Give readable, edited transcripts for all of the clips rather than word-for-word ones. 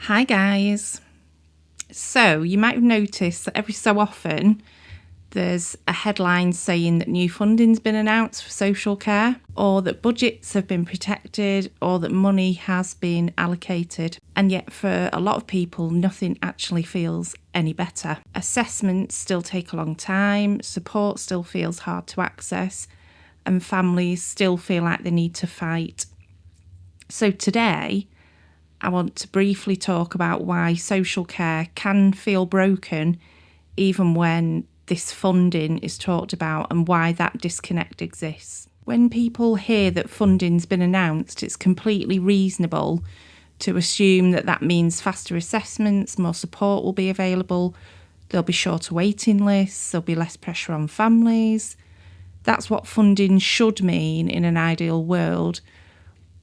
Hi guys. So you might have noticed that every so often there's a headline saying that new funding's been announced for social care, or that budgets have been protected, or that money has been allocated. And yet for a lot of people, nothing actually feels any better. Assessments still take a long time, support still feels hard to access, and families still feel like they need to fight. So today, I want to briefly talk about why social care can feel broken even when this funding is talked about, and why that disconnect exists. When people hear that funding's been announced, it's completely reasonable to assume that that means faster assessments, more support will be available, there'll be shorter waiting lists, there'll be less pressure on families. That's what funding should mean in an ideal world.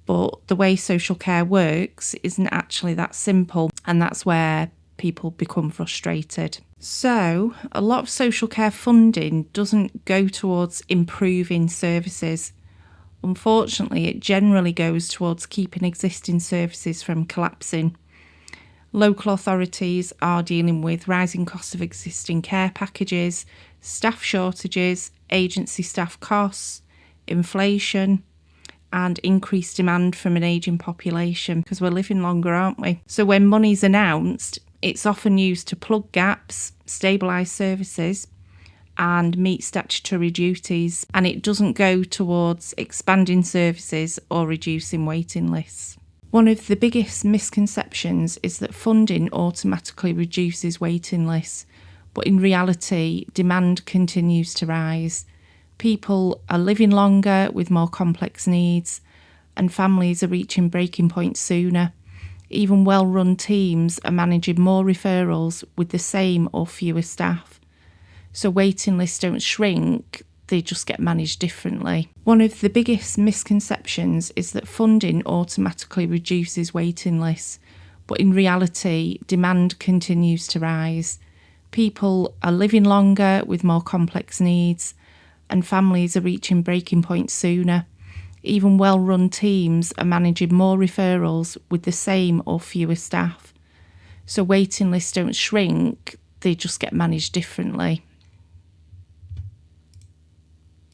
But the way social care works isn't actually that simple, and that's where people become frustrated. So, a lot of social care funding doesn't go towards improving services. Unfortunately, it generally goes towards keeping existing services from collapsing. Local authorities are dealing with rising costs of existing care packages, staff shortages, agency staff costs, inflation, and increased demand from an ageing population, because we're living longer, aren't we? So when money's announced, it's often used to plug gaps, stabilise services, and meet statutory duties, and it doesn't go towards expanding services or reducing waiting lists. One of the biggest misconceptions is that funding automatically reduces waiting lists, but in reality, demand continues to rise. People are living longer with more complex needs, and families are reaching breaking points sooner. Even well-run teams are managing more referrals with the same or fewer staff. So waiting lists don't shrink, they just get managed differently. One of the biggest misconceptions is that funding automatically reduces waiting lists, but in reality, demand continues to rise. People are living longer with more complex needs, and families are reaching breaking points sooner. Even well-run teams are managing more referrals with the same or fewer staff. So waiting lists don't shrink, they just get managed differently.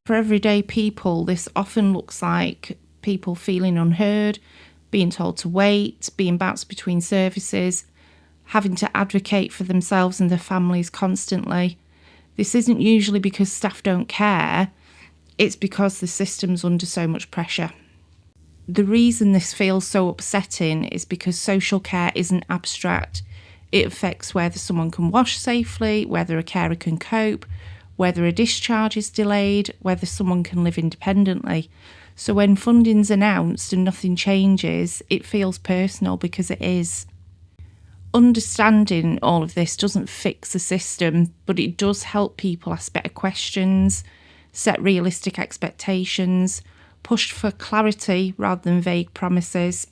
For everyday people, this often looks like people feeling unheard, being told to wait, being bounced between services, having to advocate for themselves and their families constantly. This isn't usually because staff don't care, it's because the system's under so much pressure. The reason this feels so upsetting is because social care isn't abstract. It affects whether someone can wash safely, whether a carer can cope, whether a discharge is delayed, whether someone can live independently. So when funding's announced and nothing changes, it feels personal because it is. Understanding all of this doesn't fix the system, but it does help people ask better questions, set realistic expectations, push for clarity rather than vague promises,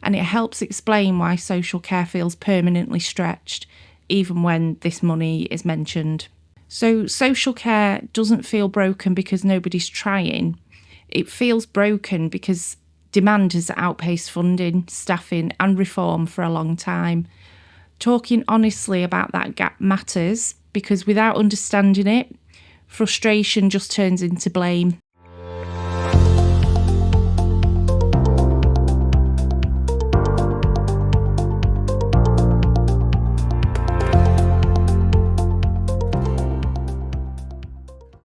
and it helps explain why social care feels permanently stretched, even when this money is mentioned. So social care doesn't feel broken because nobody's trying. It feels broken because demand has outpaced funding, staffing, and reform for a long time. Talking honestly about that gap matters, because without understanding it, frustration just turns into blame.